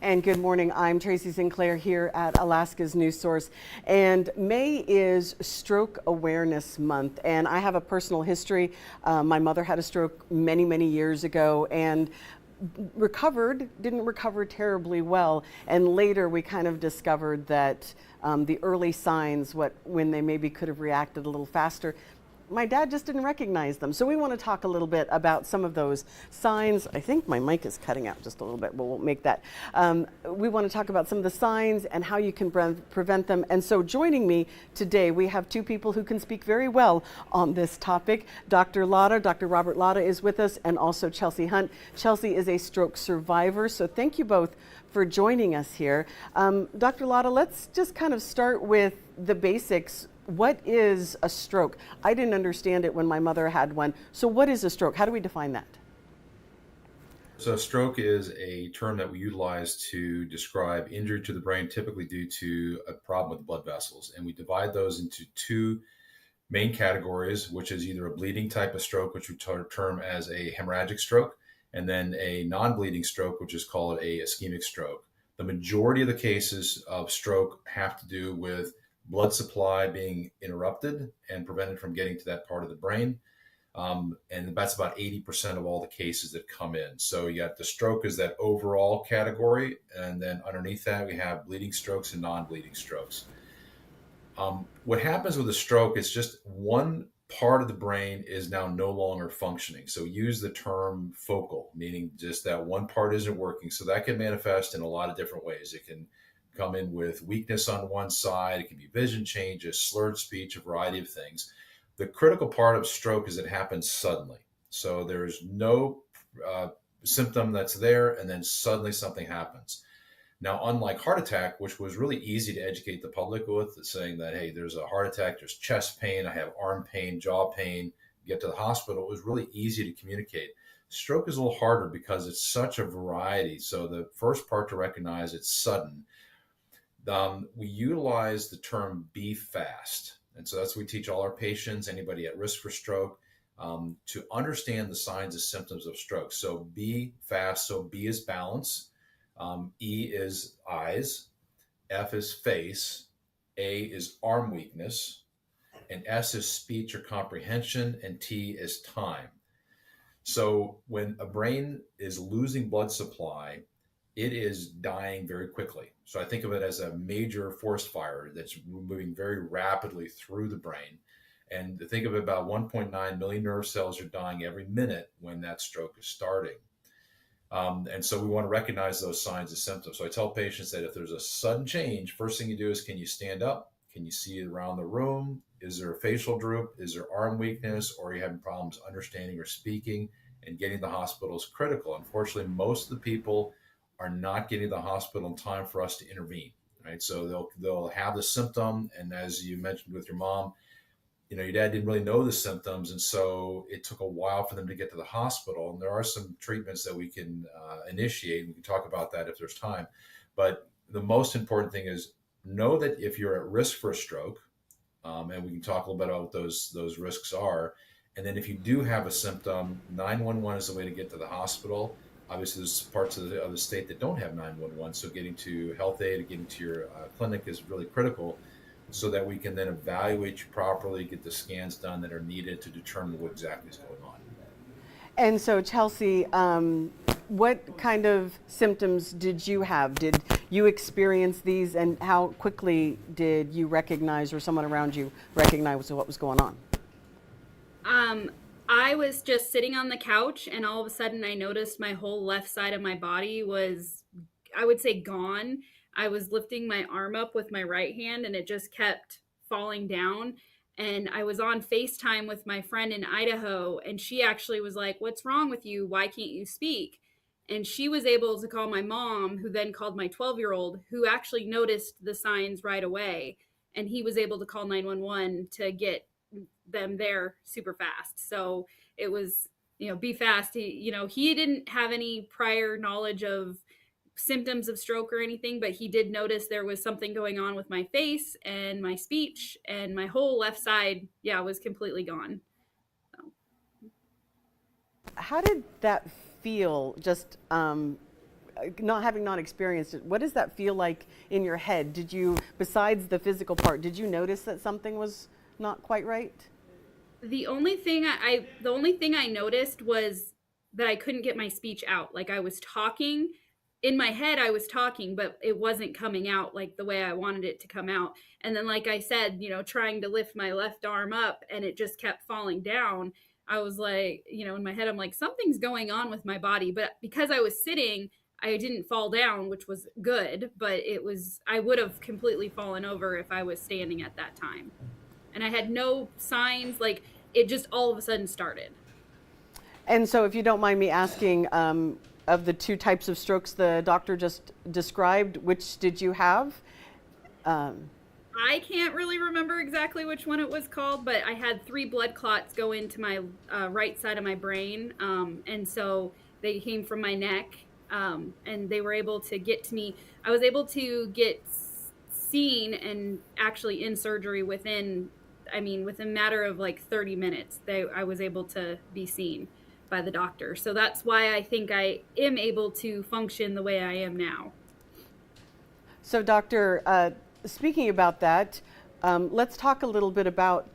And good morning. I'm Tracy Sinclair here at Alaska's News Source. And May is Stroke Awareness Month. And I have a personal history. My mother had a stroke many, many years ago and didn't recover terribly well. And later we kind of discovered that the early signs, when they maybe could have reacted a little faster, my dad just didn't recognize them. So we want to talk a little bit about some of those signs. I think my mic is cutting out just a little bit, but we'll make that. We want to talk about some of the signs and how you can prevent them. And so joining me today, we have two people who can speak very well on this topic. Dr. Robert Latta is with us, and also Chelsea Hunt. Chelsea is a stroke survivor. So thank you both for joining us here. Dr. Latta, let's just kind of start with the basics. What is a stroke? I didn't understand it when my mother had one. So what is a stroke? How do we define that? So, stroke is a term that we utilize to describe injury to the brain, typically due to a problem with blood vessels. And we divide those into two main categories, which is either a bleeding type of stroke, which we term as a hemorrhagic stroke, and then a non-bleeding stroke, which is called a ischemic stroke. The majority of the cases of stroke have to do with blood supply being interrupted and prevented from getting to that part of the brain. And that's about 80% of all the cases that come in. So you got the stroke is that overall category. And then underneath that, we have bleeding strokes and non-bleeding strokes. What happens with a stroke is just one part of the brain is now no longer functioning. So use the term focal, meaning just that one part isn't working. So that can manifest in a lot of different ways. It can come in with weakness on one side. It can be vision changes, slurred speech, a variety of things. The critical part of stroke is it happens suddenly. So there's no symptom that's there, and then suddenly something happens. Now, unlike heart attack, which was really easy to educate the public with, saying that, hey, there's a heart attack, there's chest pain, I have arm pain, jaw pain, get to the hospital, it was really easy to communicate. Stroke is a little harder because it's such a variety. So the first part to recognize, it's sudden. We utilize the term be fast. And so that's what we teach all our patients, anybody at risk for stroke, to understand the signs and symptoms of stroke. So be fast. So B is balance. E is eyes. F is face. A is arm weakness. And S is speech or comprehension. And T is time. So when a brain is losing blood supply, it is dying very quickly. So I think of it as a major forest fire that's moving very rapidly through the brain. And to think of it, about 1.9 million nerve cells are dying every minute when that stroke is starting. And so we want to recognize those signs and symptoms. So I tell patients that if there's a sudden change, first thing you do is, can you stand up? Can you see around the room? Is there a facial droop? Is there arm weakness? Or are you having problems understanding or speaking? And getting to the hospital is critical. Unfortunately, most of the people are not getting to the hospital in time for us to intervene, right? So they'll have the symptom, and as you mentioned with your mom, your dad didn't really know the symptoms, and so it took a while for them to get to the hospital. And there are some treatments that we can initiate. We can talk about that if there's time. But the most important thing is know that if you're at risk for a stroke, and we can talk a little bit about what those risks are. And then if you do have a symptom, 911 is the way to get to the hospital. Obviously, there's parts of the state that don't have 911, so getting to health aid, getting to your clinic is really critical, so that we can then evaluate you properly, get the scans done that are needed to determine what exactly is going on. And so, Chelsea, what kind of symptoms did you have? Did you experience these, and how quickly did you recognize, or someone around you recognize, what was going on? I was just sitting on the couch, and all of a sudden I noticed my whole left side of my body was, I would say, gone. I was lifting my arm up with my right hand, and it just kept falling down. And I was on FaceTime with my friend in Idaho, and she actually was like, "What's wrong with you? Why can't you speak?" And she was able to call my mom, who then called my 12-year-old, who actually noticed the signs right away. And he was able to call 911 to get them there super fast. So it was, be fast. He didn't have any prior knowledge of symptoms of stroke or anything, but he did notice there was something going on with my face and my speech, and my whole left side, was completely gone. So. How did that feel? Just not having not experienced it, what does that feel like in your head? Did you, besides the physical part, did you notice that something was not quite right? The only thing I noticed was that I couldn't get my speech out. Like I was talking in my head, I was talking, but it wasn't coming out like the way I wanted it to come out. And then, like I said, trying to lift my left arm up and it just kept falling down. I was like, in my head, I'm like, something's going on with my body. But because I was sitting, I didn't fall down, which was good, but I would have completely fallen over if I was standing at that time. And I had no signs, like it just all of a sudden started. And so, if you don't mind me asking, of the two types of strokes the doctor just described, which did you have? Um, I can't really remember exactly which one it was called, but I had 3 blood clots go into my right side of my brain. And so they came from my neck, and they were able to get to me. I was able to get seen and actually in surgery within a matter of like 30 minutes. I was able to be seen by the doctor. So that's why I think I am able to function the way I am now. So, Doctor, speaking about that, let's talk a little bit about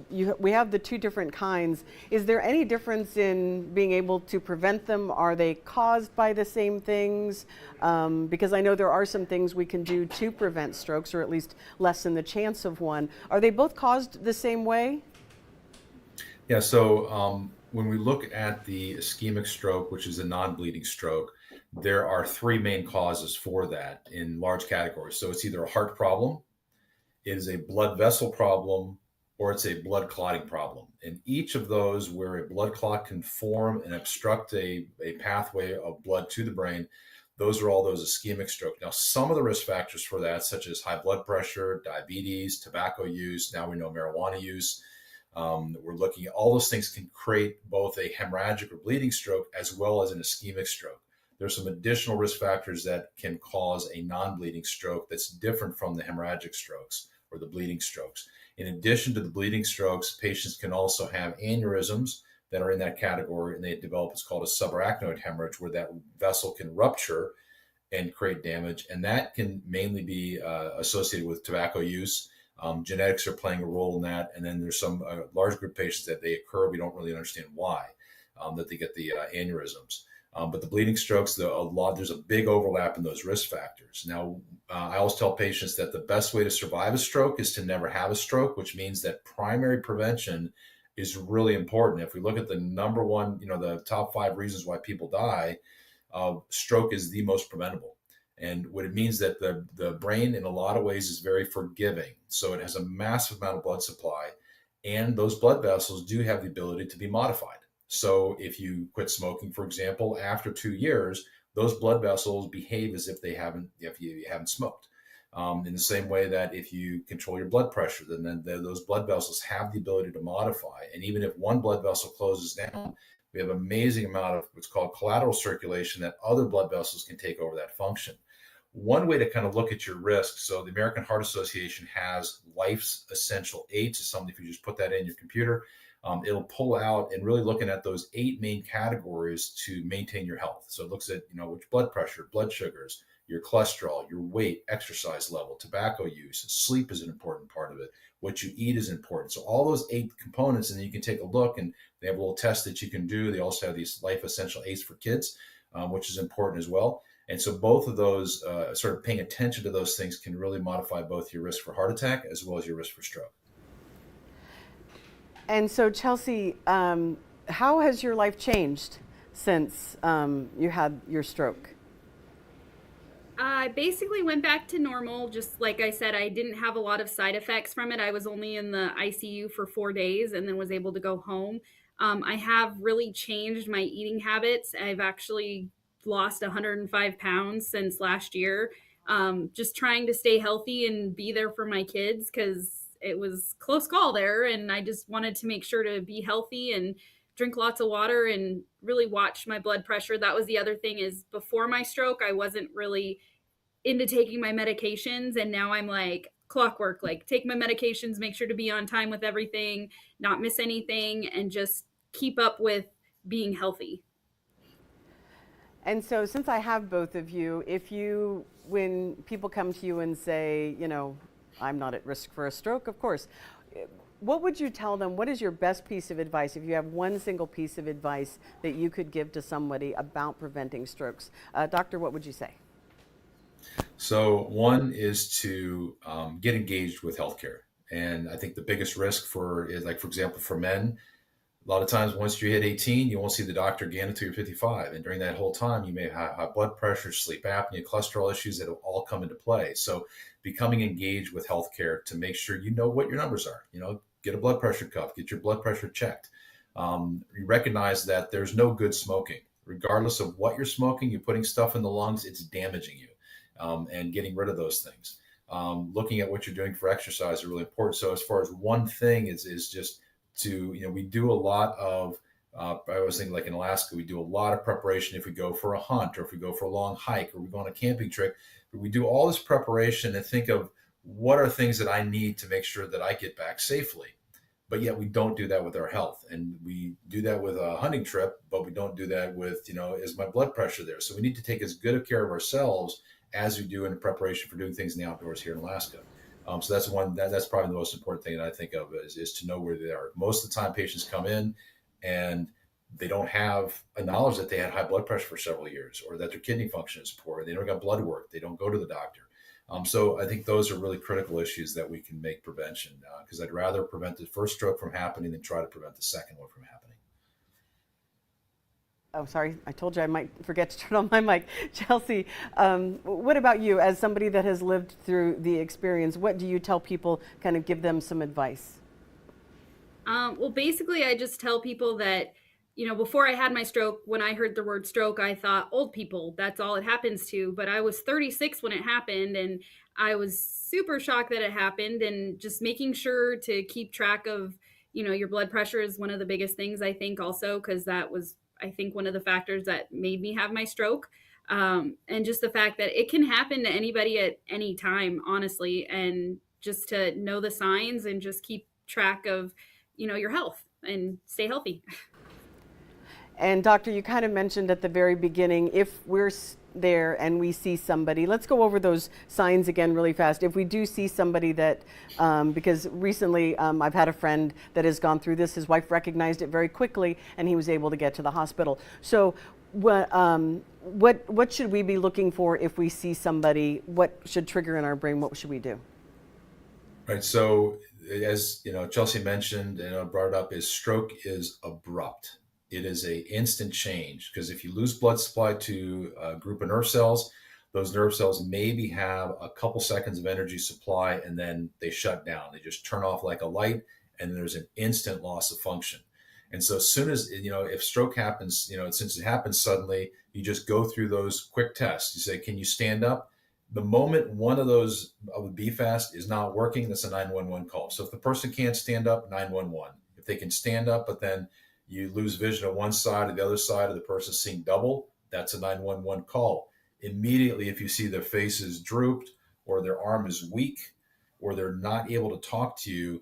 we have the two different kinds. Is there any difference in being able to prevent them? Are they caused by the same things? Because I know there are some things we can do to prevent strokes, or at least lessen the chance of one. Are they both caused the same way? Yeah, so when we look at the ischemic stroke, which is a non-bleeding stroke, there are three main causes for that in large categories. So it's either a heart problem, it is a blood vessel problem, or it's a blood clotting problem. And each of those, where a blood clot can form and obstruct a pathway of blood to the brain, those are all those ischemic stroke. Now, some of the risk factors for that, such as high blood pressure, diabetes, tobacco use, now we know marijuana use, we're looking at all those things can create both a hemorrhagic or bleeding stroke as well as an ischemic stroke. There's some additional risk factors that can cause a non-bleeding stroke that's different from the hemorrhagic strokes or the bleeding strokes. In addition to the bleeding strokes, patients can also have aneurysms that are in that category, and they develop what's called a subarachnoid hemorrhage, where that vessel can rupture and create damage. And that can mainly be associated with tobacco use. Genetics are playing a role in that. And then there's some large group patients that they occur. We don't really understand why, that they get the aneurysms. But the bleeding strokes, there's a big overlap in those risk factors. Now, I always tell patients that the best way to survive a stroke is to never have a stroke, which means that primary prevention is really important. If we look at the number one, the top 5 reasons why people die, stroke is the most preventable. And what it means that the brain in a lot of ways is very forgiving. So it has a massive amount of blood supply, and those blood vessels do have the ability to be modified. So if you quit smoking, for example, after 2 years, those blood vessels behave as if you haven't smoked. In the same way that if you control your blood pressure, then those blood vessels have the ability to modify. And even if one blood vessel closes down, we have an amazing amount of what's called collateral circulation that other blood vessels can take over that function. One way to kind of look at your risk, so the American Heart Association has Life's Essential Eights. It's something, if you just put that in your computer, it'll pull out and really looking at those 8 main categories to maintain your health. So it looks at, which blood pressure, blood sugars, your cholesterol, your weight, exercise level, tobacco use, sleep is an important part of it. What you eat is important. So all those 8 components, and then you can take a look, and they have a little test that you can do. They also have these Life Essential Eights for kids, which is important as well. And so both of those, sort of paying attention to those things, can really modify both your risk for heart attack as well as your risk for stroke. And so, Chelsea, how has your life changed since you had your stroke? I basically went back to normal. Just like I said, I didn't have a lot of side effects from it. I was only in the ICU for 4 days and then was able to go home. I have really changed my eating habits. I've actually lost 105 pounds since last year. Just trying to stay healthy and be there for my kids, because it was close call there. And I just wanted to make sure to be healthy and drink lots of water and really watch my blood pressure. That was the other thing, is before my stroke, I wasn't really into taking my medications. And now I'm like clockwork, like take my medications, make sure to be on time with everything, not miss anything, and just keep up with being healthy. And so, since I have both of you, when people come to you and say, I'm not at risk for a stroke, of course, what would you tell them? What is your best piece of advice if you have one single piece of advice that you could give to somebody about preventing strokes? Doctor, what would you say? So one is to get engaged with healthcare. And I think the biggest risk is like, for example, for men, a lot of times once you hit 18, you won't see the doctor again until you're 55. And during that whole time, you may have high blood pressure, sleep apnea, cholesterol issues that will all come into play. So becoming engaged with healthcare to make sure you know what your numbers are, get a blood pressure cuff, get your blood pressure checked. You recognize that there's no good smoking. Regardless of what you're smoking, you're putting stuff in the lungs, it's damaging you. And getting rid of those things. Looking at what you're doing for exercise is really important. So as far as one thing is just to, we do a lot of, I was thinking like in Alaska, we do a lot of preparation if we go for a hunt or if we go for a long hike or we go on a camping trip. But we do all this preparation and think of what are things that I need to make sure that I get back safely. But yet we don't do that with our health. And we do that with a hunting trip, but we don't do that with, is my blood pressure there? So we need to take as good of care of ourselves as we do in preparation for doing things in the outdoors here in Alaska. So that's that's probably the most important thing that I think of is to know where they are. Most of the time patients come in and they don't have a knowledge that they had high blood pressure for several years or that their kidney function is poor. They never got blood work. They don't go to the doctor. So I think those are really critical issues that we can make prevention because I'd rather prevent the first stroke from happening than try to prevent the second one from happening. Oh, sorry. I told you I might forget to turn on my mic. Chelsea, what about you as somebody that has lived through the experience? What do you tell people, kind of give them some advice? Well, basically, I just tell people that, before I had my stroke, when I heard the word stroke, I thought old people, that's all it happens to. But I was 36 when it happened, and I was super shocked that it happened. And just making sure to keep track of, your blood pressure is one of the biggest things, I think, also, because that was, I think, one of the factors that made me have my stroke. And just the fact that it can happen to anybody at any time, honestly, and just to know the signs and just keep track of, your health and stay healthy. And doctor, you kind of mentioned at the very beginning, if we're there and we see somebody, let's go over those signs again really fast. If we do see somebody that, because recently I've had a friend that has gone through this, his wife recognized it very quickly and he was able to get to the hospital. So what should we be looking for if we see somebody? What should trigger in our brain? What should we do? Right. So as Chelsea mentioned and brought it up, is stroke is abrupt. It is a instant change because if you lose blood supply to a group of nerve cells, those nerve cells maybe have a couple seconds of energy supply and then they shut down. They just turn off like a light and there's an instant loss of function. And so as soon as, if stroke happens, since it happens suddenly, you just go through those quick tests. You say, can you stand up? The moment one of those of the BFAST is not working, that's a 911 call. So if the person can't stand up, 911. If they can stand up, but then you lose vision on one side or the other side of the person seeing double, that's a 911 call. Immediately, if you see their face is drooped or their arm is weak or they're not able to talk to you,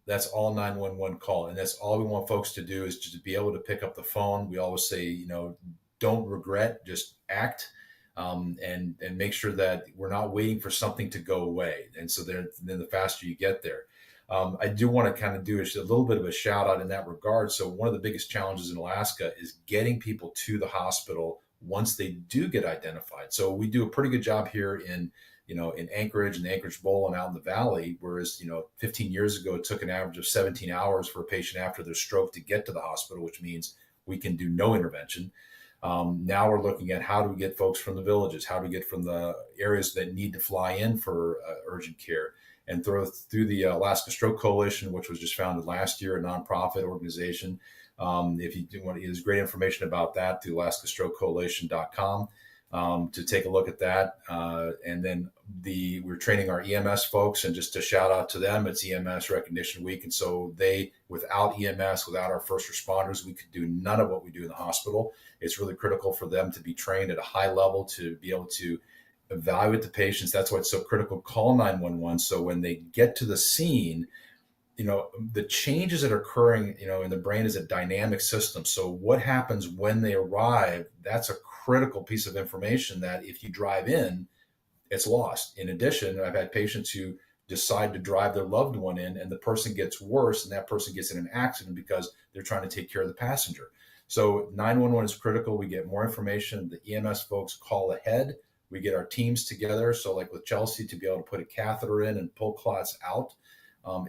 that's all 911 call. And that's all we want folks to do is just to be able to pick up the phone. We always say, don't regret, just act. And make sure that we're not waiting for something to go away. And so then the faster you get there. I do want to kind of do a little bit of a shout out in that regard. So one of the biggest challenges in Alaska is getting people to the hospital once they do get identified. So we do a pretty good job here in Anchorage and the Anchorage Bowl and out in the valley, whereas, 15 years ago, it took an average of 17 hours for a patient after their stroke to get to the hospital, which means we can do no intervention. Now we're looking at how do we get folks from the villages, how do we get from the areas that need to fly in for urgent care, and through the Alaska Stroke Coalition, which was just founded last year, a nonprofit organization. If you do want, there's great information about that through alaskastrokecoalition.com to take a look at that. And then we're training our EMS folks, and just to shout out to them, it's EMS Recognition Week. And so without EMS, without our first responders, we could do none of what we do in the hospital. It's really critical for them to be trained at a high level to be able to evaluate the patients. That's why it's so critical. Call 911. So when they get to the scene, the changes that are occurring, in the brain is a dynamic system. So what happens when they arrive, that's a critical piece of information that if you drive in, it's lost. In addition, I've had patients who decide to drive their loved one in and the person gets worse and that person gets in an accident because they're trying to take care of the passenger. So 911 is critical. We get more information. The EMS folks call ahead. We get our teams together. So like with Chelsea, to be able to put a catheter in and pull clots out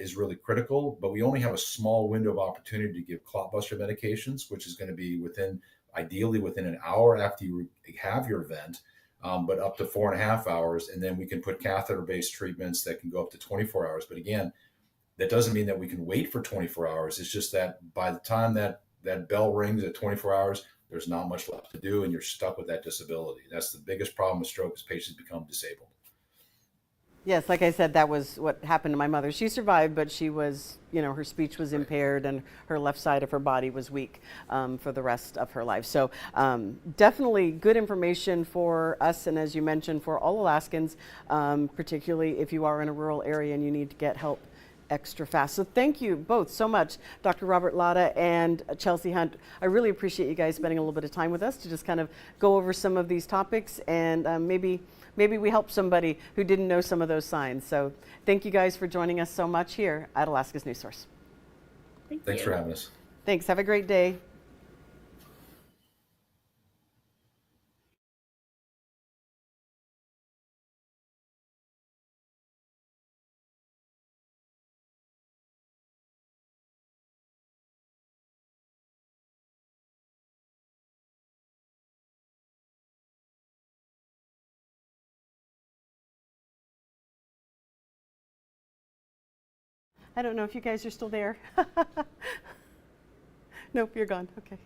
is really critical. But we only have a small window of opportunity to give clot buster medications, which is going to be ideally within an hour after you have your event. But up to 4.5 hours. And then we can put catheter-based treatments that can go up to 24 hours. But again, that doesn't mean that we can wait for 24 hours. It's just that by the time that bell rings at 24 hours, there's not much left to do and you're stuck with that disability. That's the biggest problem with stroke is patients become disabled. Yes, like I said, that was what happened to my mother. She survived, but she was, her speech was impaired and her left side of her body was weak for the rest of her life. So definitely good information for us, and as you mentioned, for all Alaskans, particularly if you are in a rural area and you need to get help extra fast. So thank you both so much, Dr. Robert Latta and Chelsea Hunt. I really appreciate you guys spending a little bit of time with us to just kind of go over some of these topics, and maybe we help somebody who didn't know some of those signs. So thank you guys for joining us so much here at Alaska's News Source. Thanks for having us. Thanks. Have a great day. I don't know if you guys are still there. Nope, you're gone. Okay.